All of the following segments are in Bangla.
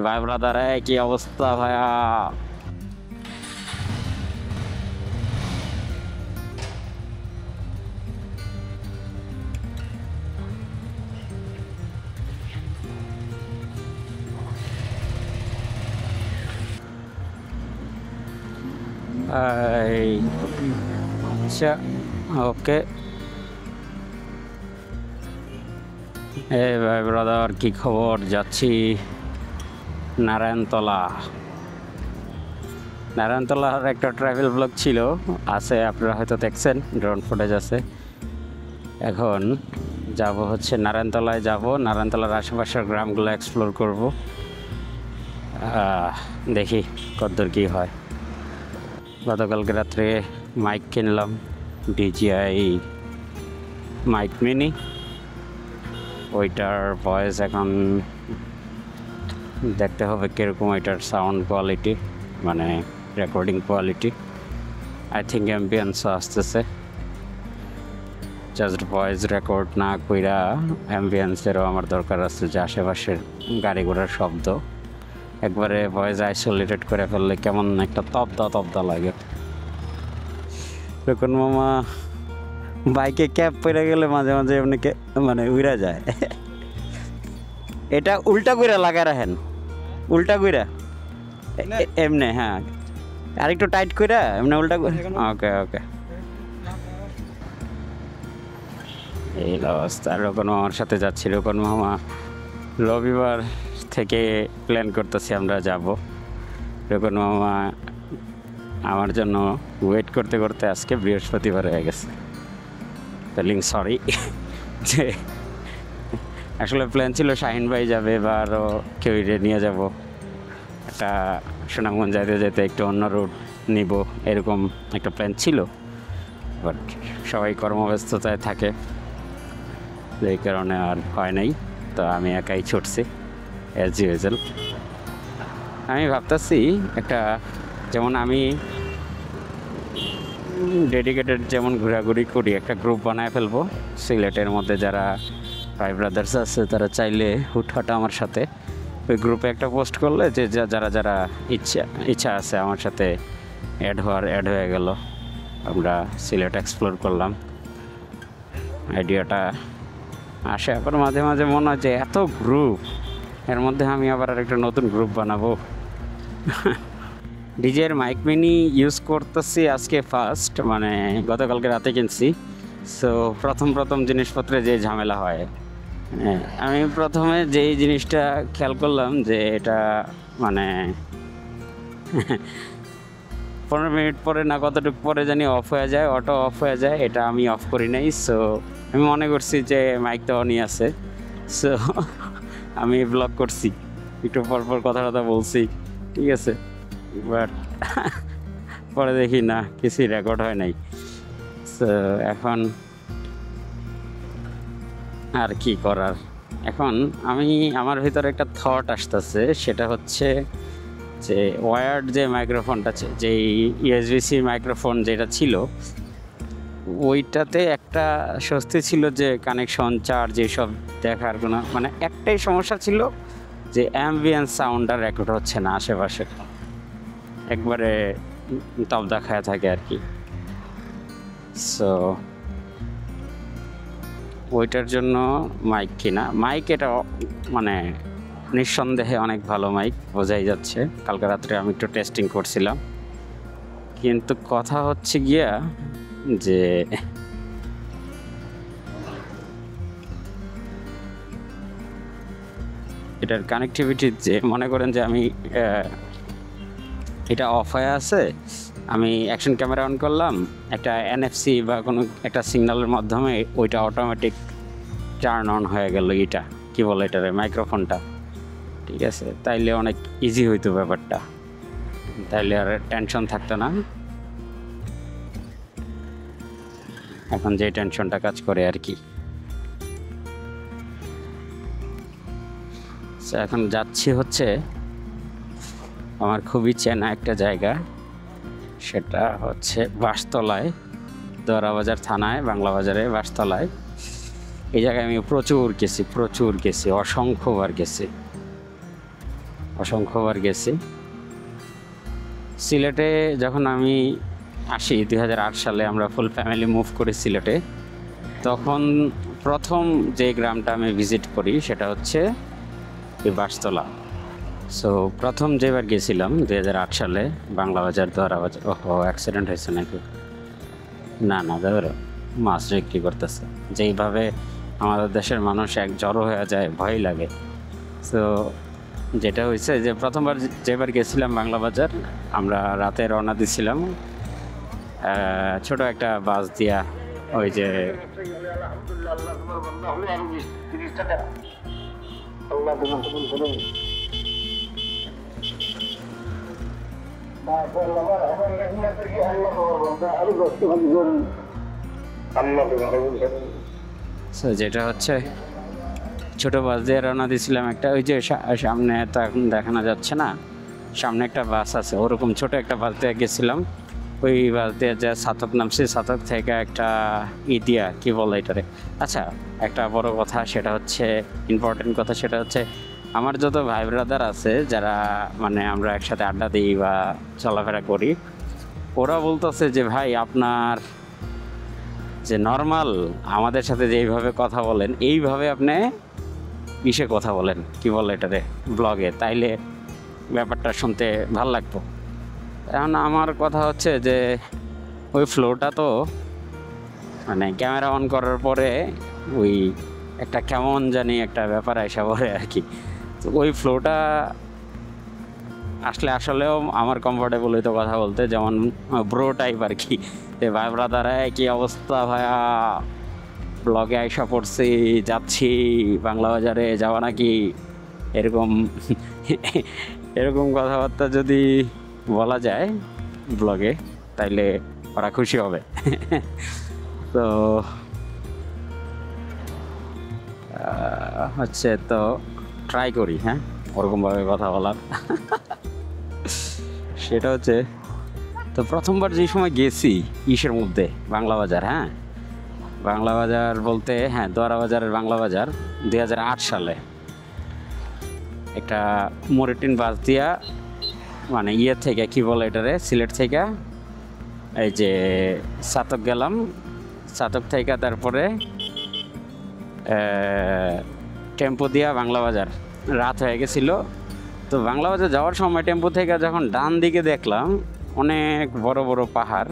ভাই ব্রাদার, কি অবস্থা ভাইয়া? আচ্ছা, ওকে। ভাই ব্রাদার, কি খবর? যাচ্ছি নারায়ণতলা। নারায়ণতলার একটা ট্রাভেল ব্লগ ছিল, আছে, আপনারা হয়তো দেখছেন, ড্রোন ফুটেজ আছে। এখন যাব হচ্ছে নারায়ণতলায়, যাব নারায়ণতলার আশেপাশের গ্রামগুলো এক্সপ্লোর করব। দেখি কতদূর কী হয়। গতকালকে রাত্রে মাইক কিনলাম, DJI মাইক মিনি। ওইটার ভয়েস এখন দেখতে হবে কীরকম ওইটার সাউন্ড কোয়ালিটি, মানে রেকর্ডিং কোয়ালিটি। আই থিঙ্ক অ্যাম্বিয়েন্সও আসতেছে, জাস্ট ভয়েস রেকর্ড না কইরা অ্যাম্বিয়েন্সেরও আমার দরকার আছে, যে আশেপাশের গাড়ি ঘোড়ার শব্দ একবারে ভয়েস আইসোলেটেড করে ফেললে কেমন একটা তবদা লাগে। তখন মামা বাইকে ক্যাপ পরে গেলে মাঝে মাঝে এমনি মানে উড়া যায়। এটা উল্টা কইরা লাগায় রাখেন, উল্টা কইরা এমনি, হ্যাঁ, আরেকটু টাইট কইরা এমনি উল্টা। ওকে ওকে, এই অবস্থা। রকন মামার সাথে যাচ্ছি। রকন মামা রবিবার থেকে প্ল্যান করতেছি আমরা যাব। রকন মামা আমার জন্য ওয়েট করতে করতে আজকে বৃহস্পতিবার হয়ে গেছে। ফিলিং সরি, যে আসলে প্ল্যান ছিল শাহিন ভাই যাবে বা আরও কেউ নিয়ে যাব, একটা সুনামগঞ্জ যাইতে যেতে একটু অন্য রুট নিব, এরকম একটা প্ল্যান ছিল। বাট সবাই কর্মব্যস্ততায় থাকে, এই কারণে আর হয় নাই। তো আমি একাই ছুটছি অ্যাজ ইউজুয়াল। আমি ভাবতেছি একটা, যেমন আমি ডেডিকেটেড যেমন ঘোরাঘুরি করি, একটা গ্রুপ বানায় ফেলবো সিলেটের মধ্যে। যারা ভাই ব্রাদার্স আছে তারা চাইলে হুটহাটা আমার সাথে ওই গ্রুপে একটা পোস্ট করলে, যে যারা যারা ইচ্ছা আছে আমার সাথে অ্যাড হয়ে গেল, আমরা সিলেট এক্সপ্লোর করলাম। আইডিয়াটা আসে। আবার মাঝে মাঝে মনে হয় যে এত গ্রুপ, এর মধ্যে আমি আবার আরেকটা নতুন গ্রুপ বানাবো। ডিজের মাইক মিনি ইউজ করতেছি আজকে ফার্স্ট, মানে গতকালকে রাতে কিনছি। সো প্রথম জিনিসপত্রে যে ঝামেলা হয়, আমি প্রথমে যেই জিনিসটা খেয়াল করলাম যে এটা মানে 15 মিনিট পরে না কতটুকু পরে জানি অফ হয়ে যায়, অটো অফ হয়ে যায়। এটা আমি অফ করি নাই। সো আমি মনে করছি যে মাইক তো অনই আছে। সো আমি ব্লগ করছি, একটু পরপর কথা বলছি, ঠিক আছে। বাট পরে দেখি না, কিছুই রেকর্ড হয় নাই। সো এখন আর কি করার। এখন আমার ভিতরে একটা থট আসতেছে, সেটা হচ্ছে যে ওয়ার্ড যে মাইক্রোফোনটা, যেই USB-C মাইক্রোফোন যেটা ছিল, ওইটাতে একটা স্বস্তি ছিল যে কানেকশন, চার্জ, এইসব দেখার কোনো, মানে একটাই সমস্যা ছিল যে অ্যাম্বিয়েন্স সাউন্ডটা রেকর্ড হচ্ছে না, আশেপাশে একবারে তবদা খায়া থাকে আর কি। সো ওইটার জন্য মাইক কিনা। মাইক এটা মানে নিঃসন্দেহে অনেক ভালো মাইক, বোঝাই যাচ্ছে। কালকে রাত্রে আমি একটু টেস্টিং করছিলাম, কিন্তু কথা হচ্ছে গিয়া যে এটার কানেক্টিভিটি, যে মনে করেন যে আমি এটা অফ হয়ে আছে, আমি অ্যাকশন ক্যামেরা অন করলাম, একটা NFC বা কোনো একটা সিগন্যালের মাধ্যমে ওইটা অটোমেটিক টার্ন অন হয়ে গেল। এটা কি বলে, এটার মাইক্রোফোনটা, ঠিক আছে। তাইলে অনেক ইজি হইতো ব্যাপারটা, তাইলে আর টেনশন থাকতো না। এখন যে টেনশনটা কাজ করে আর কি। এখন যাচ্ছি হচ্ছে আমার খুবই চেনা একটা জায়গা, সেটা হচ্ছে বাঁশতলায়, দোয়ারাবাজার থানায়, বাংলা বাজারে বাঁশতলায়। এই জায়গায় আমি প্রচুর গেছি, অসংখ্যবার গেছি। অসংখ্যবার গেছি। সিলেটে যখন আমি আসি 2008 সালে, আমরা ফুল ফ্যামিলি মুভ করি সিলেটে, তখন প্রথম যে গ্রামটা আমি ভিজিট করি সেটা হচ্ছে এই বাঁশতলা। সো প্রথম যেবার গেছিলাম 2008 সালে, বাংলা বাজার, দোয়ারা বাজার। ওহো, অ্যাক্সিডেন্ট হয়েছে নাকি? না না, ধরো মাছ বিক্রি করতেছে। যেইভাবে আমাদের দেশের মানুষ এক জড়ো হয়ে যায়, ভয় লাগে। সো যেটা হয়েছে যে প্রথমবার যেবার গেছিলাম বাংলা বাজার, আমরা রাতে রওনা দিছিলাম ছোট একটা বাস দিয়া, ওই যে যেটা হচ্ছে ছোট বাস দিয়ে রওনা দিয়েছিলাম একটা, ওই যে সামনে তো এখন দেখানো যাচ্ছে না, সামনে একটা বাস আছে, ওরকম ছোট একটা বাস দিয়ে গেছিলাম। ওই বাস দিয়ে যে ছাতক নামছি, ছাতক থেকে একটা ইদিয়া কি বলে এটারে। আচ্ছা, একটা বড় কথা সেটা হচ্ছে, ইম্পর্টেন্ট কথা সেটা হচ্ছে, আমার যত ভাই ব্রাদার আছে যারা মানে আমরা একসাথে আড্ডা দিই বা চলাফেরা করি, ওরা বলতেছে যে ভাই আপনার যে নর্মাল আমাদের সাথে যেইভাবে কথা বলেন, এইভাবে আপনি ইসে কথা বলেন, কি বলে এটারে, ব্লগে, তাইলে ব্যাপারটা শুনতে ভাল লাগতো। এখন আমার কথা হচ্ছে যে ওই ফ্লোটা তো মানে ক্যামেরা অন করার পরে ওই একটা কেমন জানি একটা ব্যাপার এসে পড়ে আর কি। তো ওই ফ্লোটা আসলেও আমার কমফোর্টেবল হইতো কথা বলতে, যেমন ব্রো টাইপ আর কি, যে ভাই ব্রাদার কি অবস্থা ভাইয়া, ব্লগে আইসা পড়ছি, যাচ্ছি বাংলা বাজারে, যাওয়া নাকি, এরকম এরকম কথাবার্তা যদি বলা যায় ব্লগে, তাইলে ওরা খুশি হবে। তো হচ্ছে, তো ট্রাই করি হ্যাঁ ওরকমভাবে কথা বলার। সেটা হচ্ছে, তো প্রথমবার যে সময় গেছি ইসের মধ্যে বাংলা বাজার, হ্যাঁ বাংলা বাজার বলতে হ্যাঁ দোয়ারা বাজারের বাংলা বাজার 2008 সালে একটা মরিটিন বাস দিয়া, মানে ইয়ে থেকে কি বলে এটারে, সিলেট থেকে এই যে ছাতক গেলাম, ছাতক থেকে তারপরে টেম্পো দিয়া বাংলা বাজার। রাত হয়ে গেছিলো, তো বাংলা বাজার যাওয়ার সময় টেম্পো থেকে যখন ডান দিকে দেখলাম অনেক বড় বড় পাহাড়,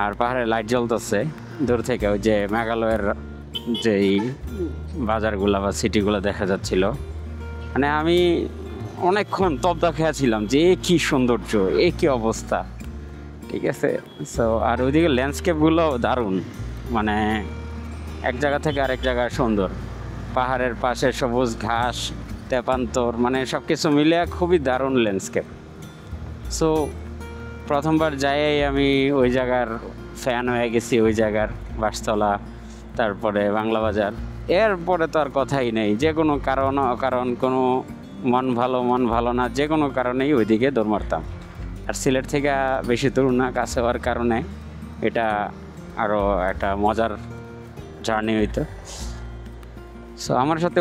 আর পাহাড়ে লাইট জ্বলতেছে দূর থেকে, ওই যে মেঘালয়ের যেই বাজারগুলো বা সিটিগুলো দেখা যাচ্ছিল। মানে আমি অনেকক্ষণ তব্দা খেয়েছিলাম যে এ কী সৌন্দর্য, এ কী অবস্থা, ঠিক আছে। সো আর ওইদিকে ল্যান্ডস্কেপগুলো দারুণ, মানে এক জায়গা থেকে আরেক জায়গায় সুন্দর, পাহাড়ের পাশে সবুজ ঘাস, তেপান্তর, মানে সব কিছু মিলে খুবই দারুণ ল্যান্ডস্কেপ। সো প্রথমবার যাই আমি ওই জায়গার ফ্যান হয়ে গেছি, ওই জায়গার বাঁশতলা, তারপরে বাংলা বাজার। এরপরে তো আর কথাই নেই, যে কোনো কারণ কোনো মন ভালো না, যে কোনো কারণেই ওইদিকে দৌড় মারতাম। আর সিলেট থেকে বেশি দূর না, কাছে হওয়ার কারণে এটা আরও একটা মজার জার্নি হইতো। সো আমার সাথে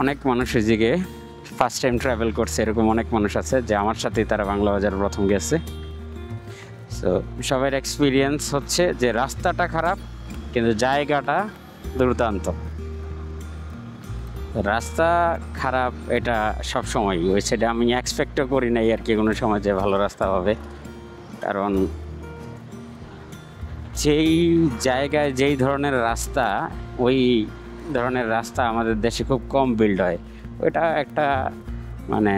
অনেক মানুষ ওইদিকে ফার্স্ট টাইম ট্রাভেল করছে, এরকম অনেক মানুষ আছে যে আমার সাথেই তারা বাংলা বাজার প্রথম গেছে। সো সবার এক্সপিরিয়েন্স হচ্ছে যে রাস্তাটা খারাপ কিন্তু জায়গাটা দুর্দান্ত। রাস্তা খারাপ এটা সবসময় ওই সাইডে আমি এক্সপেক্টও করি নাই আর কি কোনো সময় যে ভালো রাস্তা হবে, কারণ যেই জায়গায় যেই ধরনের রাস্তা, ওই ধরনের রাস্তা আমাদের দেশে খুব কম বিল্ড হয়। ওইটা একটা মানে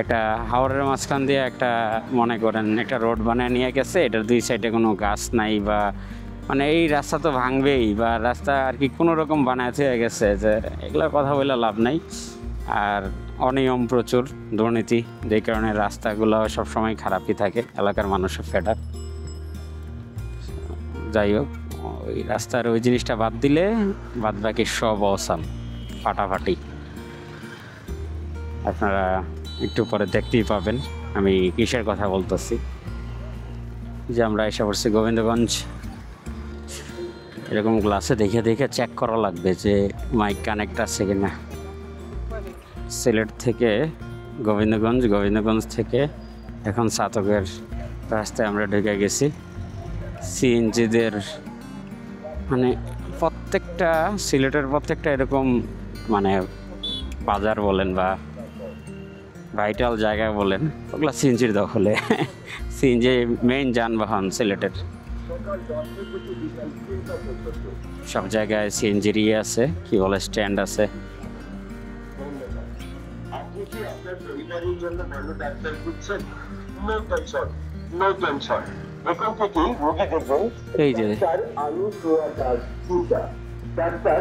একটা হাওরের মাঝখান দিয়ে একটা মনে করেন একটা রোড বানিয়ে নিয়ে গেছে, এটার দুই সাইডে কোনো গাছ নাই, বা মানে এই রাস্তা তো ভাঙবেই, বা রাস্তা আর কি কোনো রকম বানায় হয়ে গেছে, যে এগুলোর কথা বলে লাভ নাই। আর অনিয়ম প্রচুর, দুর্নীতি, যেই কারণে রাস্তাগুলো সবসময় খারাপই থাকে, এলাকার মানুষের ফেডার। যাই হোক, ওই রাস্তার ওই জিনিসটা বাদ দিলে বাদ বাকি সব অসাম, ফাটাফাটি। আপনারা একটু পরে দেখতেই পাবেন আমি কিসের কথা বলতেছি। যে আমরা এসে পড়ছি গোবিন্দগঞ্জ। এরকম গ্লাসে দেখে চেক করা লাগবে যে মাইক কানেক্ট আছে কিনা। সিলেট থেকে গোবিন্দগঞ্জ, গোবিন্দগঞ্জ থেকে এখন ছাতকের রাস্তায় আমরা ঢুকে গেছি। সিএনজিদের মানে প্রত্যেকটা সিলেটের প্রত্যেকটা এরকম মানে বাজার বলেন বা ভাইটাল জায়গা বলেন, ওগুলো সিএনজির দখলে। সিএনজি মেইন যানবাহন সিলেটের, সব জায়গায় সিএনজির ইয়ে আছে, কি বলে স্ট্যান্ড আছে।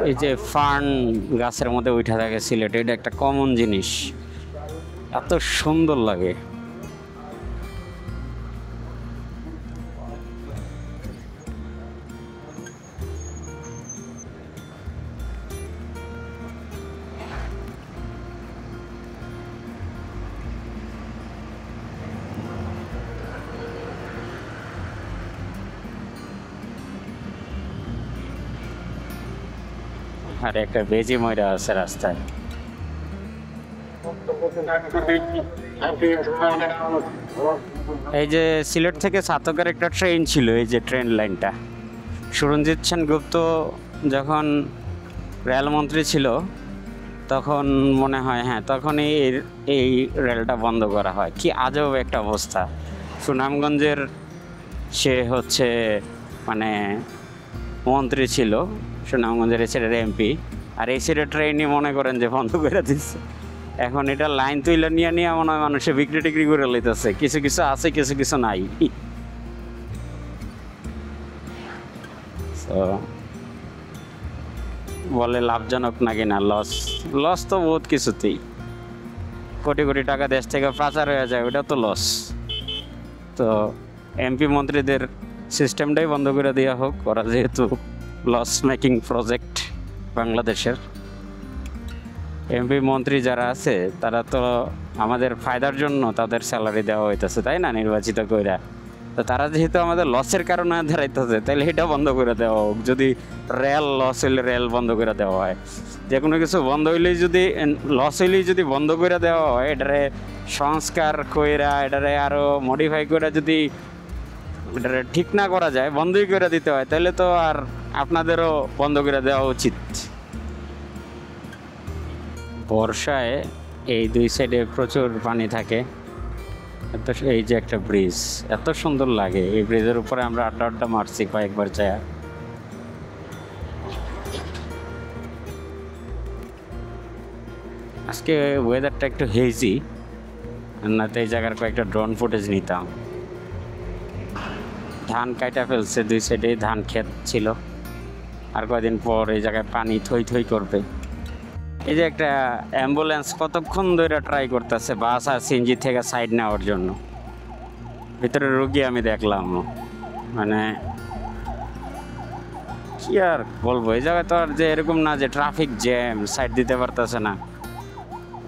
এই যে ফার্ন গাছের মধ্যে উঠা থাকে সিলেটে, এটা একটা কমন জিনিস, এত সুন্দর লাগে। আর একটা বেজি ময়রা আছে রাস্তায়। এই যে সিলেট থেকে ছাতকের একটা ট্রেন ছিল, এই যে ট্রেন লাইনটা সুরঞ্জিত সেনগুপ্ত যখন রেলমন্ত্রী ছিল তখন মনে হয়, হ্যাঁ তখনই এই রেলটা বন্ধ করা হয়। কি আজব একটা অবস্থা। সুনামগঞ্জের সে হচ্ছে মানে মন্ত্রী ছিল, সুনামগঞ্জের এসের এমপি, আর এই সাইডে ট্রেনই মনে করেন যে বন্ধ করে দিচ্ছে। এখন এটা লাইন তুইলে নিয়ে মনে হয় মানুষে বিক্রি টিক্রি করে লইতেছে, কিছু কিছু আছে কিছু কিছু নাই। তো বলে লাভজনক নাকি না, লস তো বহুত কিছুতেই। কোটি কোটি টাকা দেশ থেকে পাচার হয়ে যায়, ওটা তো লস। তো এমপি মন্ত্রীদের সিস্টেমটাই বন্ধ করে দেওয়া হোক, ওরা যেহেতু লস মেকিং প্রজেক্ট বাংলাদেশের। এমপি মন্ত্রী যারা আছে তারা তো আমাদের ফায়দার জন্য তাদের স্যালারি দেওয়া হইতেছে, তাই না, নির্বাচিত কইরা। তো তারা যেহেতু আমাদের লসের কারণে দাঁড়াইতেছে, তাহলে এটা বন্ধ করে দেওয়া হোক। যদি রেল লস হইলে রেল বন্ধ করে দেওয়া হয়, যে কোনো কিছু বন্ধ হইলেই যদি লস হইলেই যদি বন্ধ করে দেওয়া হয়, এটারে সংস্কার কইরা এটারে আরও মডিফাই করে যদি এটারে ঠিক না করা যায়, বন্ধই করে দিতে হয়, তাহলে তো আর আপনাদেরও বন্ধ করে দেওয়া উচিত। বর্ষায় এই দুই সাইডে প্রচুর পানি থাকে। এই যে একটা ব্রিজ, এত সুন্দর লাগে। এই ব্রিজের উপরে আমরা আড্ডা মারছি কয়েকবার যায়। আজকে ওয়েদারটা একটু হেজি, না তো এই জায়গার কয়েকটা ড্রোন ফুটেজ নিতাম। ধান কাটা ফেলছে, দুই সাইডে ধান ক্ষেত ছিল। আর কয়েকদিন পর এই জায়গায় পানি থই থই করবে। এই যে একটা অ্যাম্বুলেন্স কতক্ষণ ধরে ট্রাই করতেছে বাস আর সিএনজি থেকে সাইড নেওয়ার জন্য। ভিতরে রুগী আমি দেখলাম, মানে কি আর বলবো, এই জায়গায় তো আর যে এরকম না যে ট্রাফিক জ্যাম, সাইড দিতে পারতেছে না।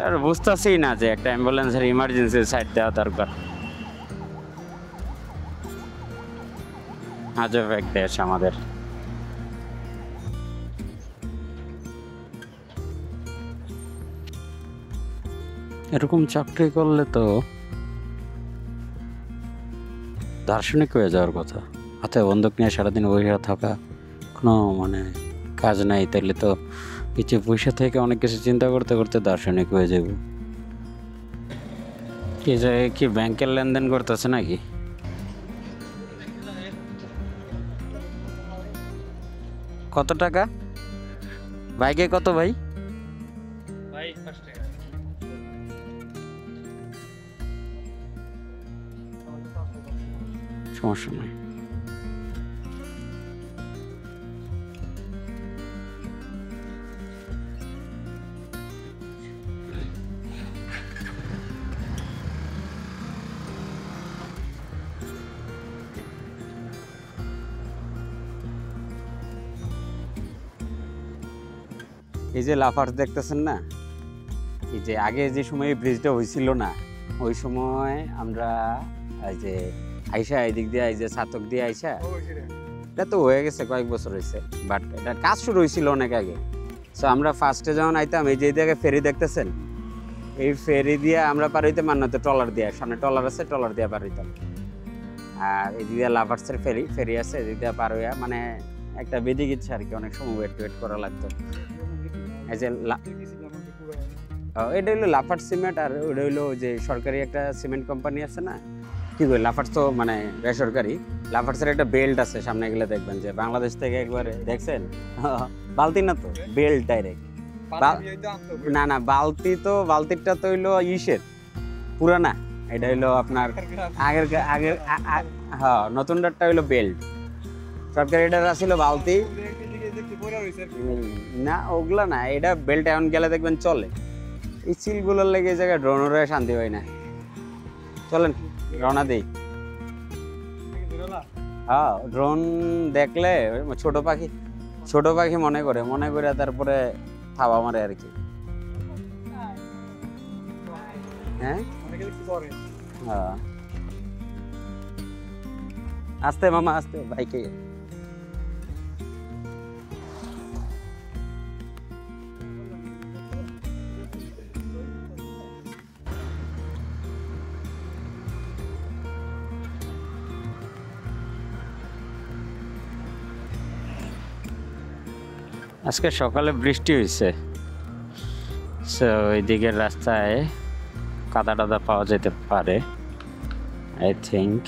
আর বুঝতেছেই না যে একটা অ্যাম্বুলেন্সের ইমার্জেন্সি সাইড দেওয়া দরকার। আজব এক দেশ আমাদের। এরকম চাকরি করলে তো দার্শনিক হয়ে যাওয়ার কথা। হাতে বন্দুক নিয়ে সারাদিন বসে থাকা, কোনো মানে কাজ নাই, তাহলে তো কিছু পয়সা থেকে অনেক কিছু চিন্তা করতে করতে দার্শনিক হয়ে যাব। কি জায়গায় কি ব্যাংকের লেনদেন করতেছে নাকি? কত টাকা বাইকে? কত ভাই? সমস্যা নাই। এই যে লাফার্স দেখতেছেন না, এই যে আগে যে সময় ব্রিজটা হয়েছিল না, ওই সময় আমরা এই যে আইসা এদিক দিয়ে এই যে ছাতক দিয়ে আইসা, এটা তো হয়ে গেছে কয়েক বছর হয়েছে, বাট এটার কাজ শুরু হয়েছিল অনেক আগে। সো আমরা ফার্স্টে যখন আইতাম, এই যে জায়গায় ফেরি দেখতেছেন, এই ফেরি দিয়ে আমরা পার হইতে মান্নাতে ট্রলার দিয়ে, সামনে ট্রলার আছে, ট্রলার দিয়ে পার হইতাম। আর এদিক দিয়ে লাভার্সের ফেরি আছে, এদিক দিয়ে পার হইয়া মানে একটা বেদিক ইচ্ছে আর কি, অনেক সময় ওয়েট করা লাগতো। এই যে এটা হইলো লাফার্স সিমেন্ট, আর ওটা হইলো যে সরকারি একটা সিমেন্ট কোম্পানি আছে না, কি বলে লাফার্স তো মানে বেসরকারি। লাফার্সের একটা বেল্ট আছে, সামনে গেলে দেখবেন যে বাংলাদেশ থেকে একবারে দেখছেন বালতি না তো, বেল্ট ডাইরেক্ট। না না, বালতিটা তো হইলো ইসের পুরানা, এটা হইলো আপনার আগের হ্যাঁ, নতুনটা হইলো বেল্ট। সরকারি এটা ছিল বালতি না, ওগুলা না, এটা বেল্ট এখন গেলে দেখবেন চলে। এই চিলগুলোর লেগে এই জায়গায় ড্রোনেরও শান্তি হয় না। চলেন রওনা দেই। হ্যাঁ, ড্রোন দেখলে ছোট পাখি মনে করে তারপরে থাবা মারে আর কি। হ্যাঁ হ্যাঁ, আস্তে মামা আস্তে, বাইকে। আজকে সকালে বৃষ্টি হয়েছে, সো ওই দিকের রাস্তায় কাদা টাদা পাওয়া যেতে পারে আই থিঙ্ক।